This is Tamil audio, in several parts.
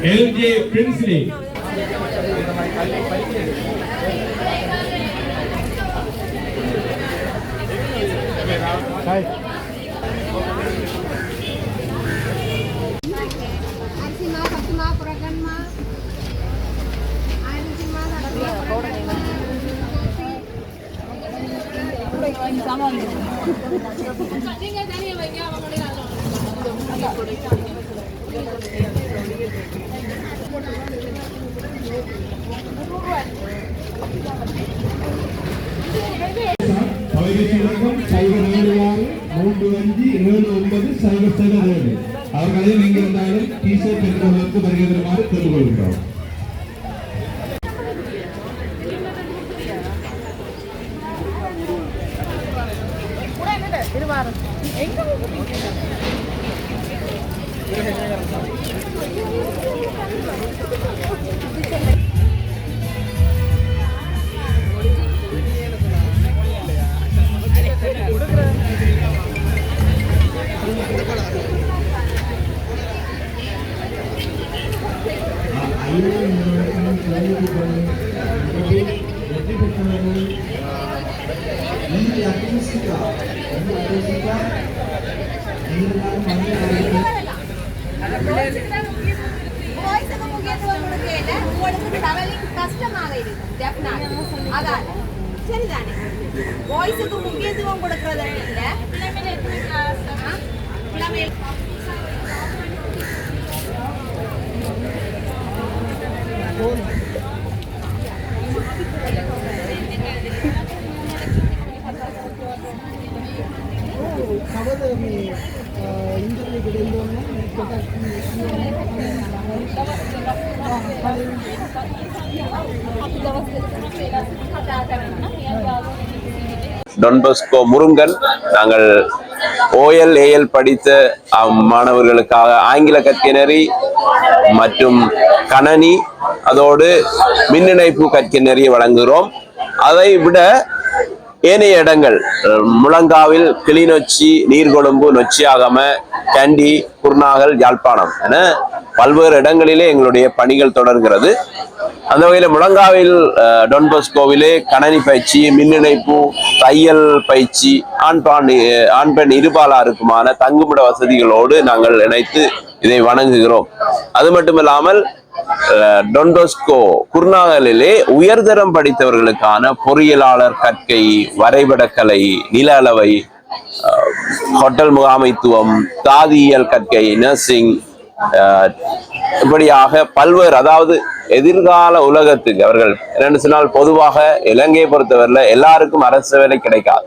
LJ Prinsley. Hi. அவர்களை நீங்க இருந்தாலும் டீஷர்ட் பெறுவதற்கு வருகை தருமாறு கேட்டுக்கொள்கிறோம். வாய்ஸுக்கு முக்கியத்துவம் கொடுக்கறது இல்ல. Don Bosco Murunkan. நாங்கள் OL படித்த மாணவர்களுக்காக ஆங்கில கற்கை மற்றும் கணனி அதோடு மின்னிணைப்பு கற்கை நெறி வழங்குகிறோம். அதை விட ஏனைய இடங்கள் முழங்காவில், கிளிநொச்சி, நீர்கொழும்பு, நொச்சியாகம, கண்டி, குர்நாகல், யாழ்ப்பாணம் என பல்வேறு இடங்களிலே எங்களுடைய பணிகள் தொடர்கிறது. அந்த வகையில் முழங்காவில் டான் பாஸ்கோவிலே கணனி பயிற்சி, மின்னிணைப்பு, தையல் பயிற்சி, ஆண் பெண் இருபாலாருக்குமான தங்குமிட வசதிகளோடு நாங்கள் இணைத்து இதை வணங்குகிறோம். அது மட்டுமில்லாமல் டான் பாஸ்கோ குர்நாகலிலே உயர்தரம் படித்தவர்களுக்கான பொறியியலாளர் கற்கை, வரைபடக்கலை, நில அளவை, ஹோட்டல் முகாமைத்துவம், தாதியியல் கற்கை, நர்சிங், இப்படியாக பல்வேறு, அதாவது எதிர்கால உலகத்துக்கு அவர்கள் என்னென்னு சொன்னால், பொதுவாக இலங்கையை பொறுத்தவரையில் எல்லாருக்கும் அரசு வேலை கிடைக்காது.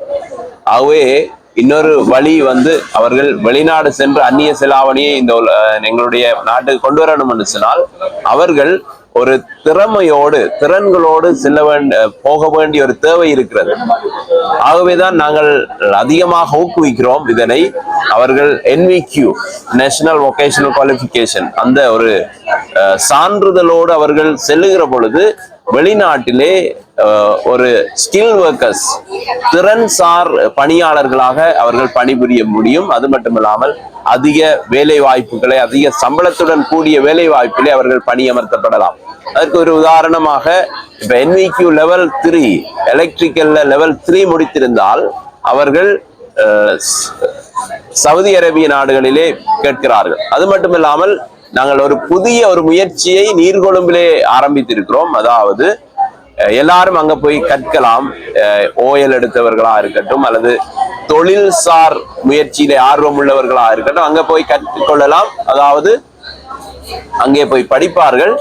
ஆகவே இன்னொரு வழி அவர்கள் வெளிநாடு சென்று அந்நிய செலாவணியை இந்த எங்களுடைய நாட்டுக்கு கொண்டு வரணும் என்று சொன்னால், அவர்கள் ஒரு திறமையோடு, திறன்களோடு போக வேண்டிய ஒரு தேவை இருக்கிறது. ஆகவேதான் நாங்கள் அதிகமாக ஊக்குவிக்கிறோம் இதனை. அவர்கள் NVQ, நேஷனல் வொகேஷனல் குவாலிஃபிகேஷன், அந்த ஒரு சான்றிதழோடு அவர்கள் செல்லுகிற பொழுது வெளிநாட்டிலே ஒரு ஸ்கில் ஒர்க்கர்ஸ், திறன்சார் பணியாளர்களாக அவர்கள் பணிபுரிய முடியும். அது மட்டுமில்லாமல் அதிக வேலை வாய்ப்புகளை, அதிக சம்பளத்துடன் கூடிய வேலை வாய்ப்பிலே அவர்கள் பணியமர்த்தப்படலாம். அதற்கு ஒரு உதாரணமாக, இப்ப NVQ level 3 எலக்ட்ரிக்கல்ல level 3 முடித்திருந்தால் அவர்கள் சவுதி அரேபிய நாடுகளிலே கேட்கிறார்கள். அது மட்டுமில்லாமல் நாங்கள் ஒரு புதிய முயற்சியை நீர்கொழும்பிலே ஆரம்பித்திருக்கிறோம். அதாவது எல்லாரும் அங்க போய் கற்கலாம். OL எடுத்தவர்களா இருக்கட்டும், அல்லது தொழில்சார் முயற்சியிலே ஆர்வம் உள்ளவர்களா இருக்கட்டும், அங்க போய் கற்றுக்கொள்ளலாம். அதாவது அங்கே போய் படிப்பார்கள்.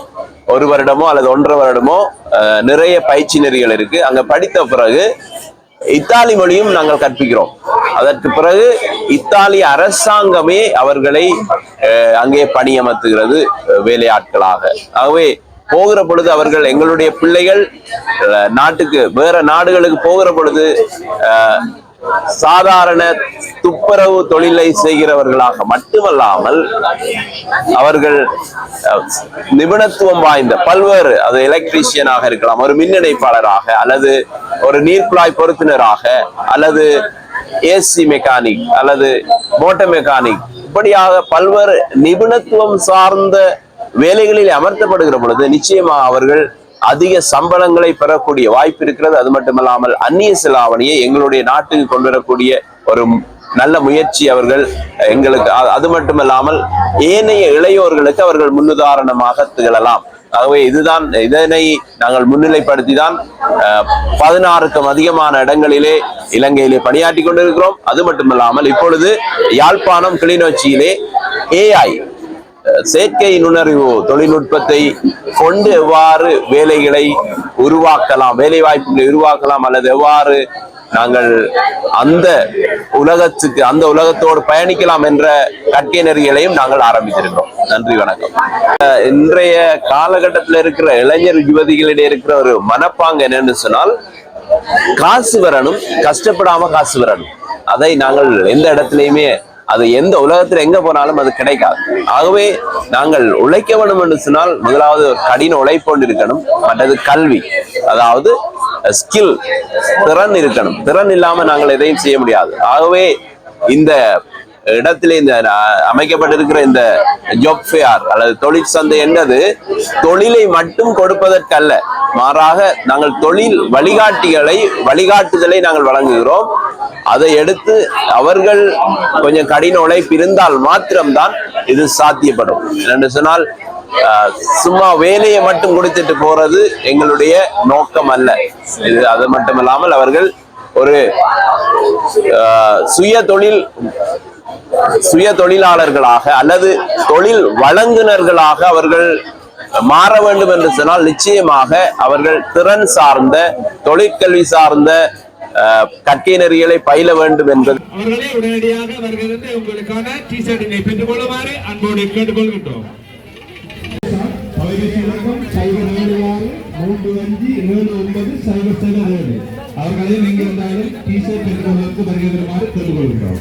1 வருடமோ அல்லது 1.5 வருடமோ நிறைய பயிற்சி நெறிகள் இருக்கு. அங்க படித்த பிறகு இத்தாலி மொழியும் நாங்கள் கற்பிக்கிறோம். அதற்கு பிறகு இத்தாலிய அரசாங்கமே அவர்களை அங்கே பணியமர்த்துகிறது வேலையாட்களாக. ஆகவே போகிற பொழுது அவர்கள் எங்களுடைய பிள்ளைகள் நாட்டுக்கு வேற நாடுகளுக்கு போகிற பொழுது சாதாரண துப்புரவு தொழிலை செய்கிறவர்களாக மட்டுமல்லாமல் அவர்கள் நிபுணத்துவம் வாய்ந்த பல்வேறு, அது எலக்ட்ரீஷியனாக இருக்கலாம், ஒரு மின் இணைப்பாளராக, அல்லது ஒரு நீர்க்குழாய் பொருத்தினராக, அல்லது ஏசி மெக்கானிக், அல்லது மோட்டார் மெக்கானிக், இப்படியாக பல்வேறு நிபுணத்துவம் சார்ந்த வேலைகளில் அமர்த்தப்படுகிற பொழுது நிச்சயமாக அவர்கள் அதிக சம்பளங்களை பெறக்கூடிய வாய்ப்பு இருக்கிறது. அது மட்டுமல்லாமல் அந்நிய செலாவணியை எங்களுடைய நாட்டுக்கு கொண்டு வரக்கூடிய ஒரு நல்ல முயற்சி அவர்கள் எங்களுக்கு. அது மட்டுமல்லாமல் ஏனைய இளையோர்களுக்கு அவர்கள் முன்னுதாரணமாக திகழலாம். ஆகவே இதனை நாங்கள் முன்னிலைப்படுத்தி தான் 16க்கும் அதிகமான இடங்களிலே இலங்கையிலே பணியாற்றி கொண்டிருக்கிறோம். அது மட்டுமல்லாமல் இப்பொழுது யாழ்ப்பாணம் கிளிநொச்சியிலே AI செயற்கை நுண்ணறிவு தொழில்நுட்பத்தை கொண்டு எவ்வாறு வேலைகளை உருவாக்கலாம், வேலை வாய்ப்புகளை உருவாக்கலாம், அல்லது எவ்வாறு நாங்கள் அந்த உலகத்தோடு பயணிக்கலாம் என்ற கற்கை நெறிகளையும் நாங்கள் ஆரம்பித்திருக்கிறோம். நன்றி, வணக்கம். இன்றைய காலகட்டத்தில் இருக்கிற இளைஞர் யுவதிகளிடையே இருக்கிற ஒரு மனப்பாங்கு என்னன்னு சொன்னால், காசு வரணும், கஷ்டப்படாம காசு வரணும். அதை நாங்கள் எந்த இடத்துலையுமே, அது எந்த உலகத்துல எங்க போனாலும் அது கிடைக்காது. ஆகவே நாங்கள் உழைக்க வேண்டும் என்று சொன்னால் முதலாவது ஒரு கடின உழைப்பொண்டு இருக்கணும், மற்றது கல்வி, அதாவது ஸ்கில், திறன் இருக்கணும். திறன் இல்லாம நாங்கள் எதையும் செய்ய முடியாது. ஆகவே இந்த இடத்திலே இந்த அமைக்கப்பட்டிருக்கிற இந்த ஜாப் ஃபேர் அல்லது தொழிற்சந்தை என்பது தொழிலை மட்டும் கொடுப்பதற்கல்ல, மாறாக நாங்கள் தொழில் வழிகாட்டுதலை நாங்கள் வழங்குகிறோம். அதை எடுத்து அவர்கள் கொஞ்சம் கடின உழைப்பு இருந்தால் மாத்திரம்தான் இது சாத்தியப்படும். என்று சொன்னால் சும்மா வேலையை மட்டும் கொடுத்துட்டு போறது எங்களுடைய நோக்கம் அல்ல. இது அது மட்டுமில்லாமல் அவர்கள் ஒரு சுய தொழிலாளர்களாக அல்லது தொழில் வழங்குனர்களாக அவர்கள் மாற வேண்டும் என்று சொன்னால் நிச்சயமாக அவர்கள் திறன் சார்ந்த தொழிற்கல்வி சார்ந்த கற்கை நெறிகளை பயில வேண்டும் என்பது. அவர்களே உடனடியாக வருகிறது உங்களுக்கான டி-ஷர்ட்டினை பெற்றுக் கொள்ளுமாறு அன்போடு கேட்டுக்கொள்கின்றோம். அவர்களே நீங்கள் டி-ஷர்ட் பெற்றுக் கொள்வதற்கு வருகிறது கேட்டுக்கொள்கின்றோம்.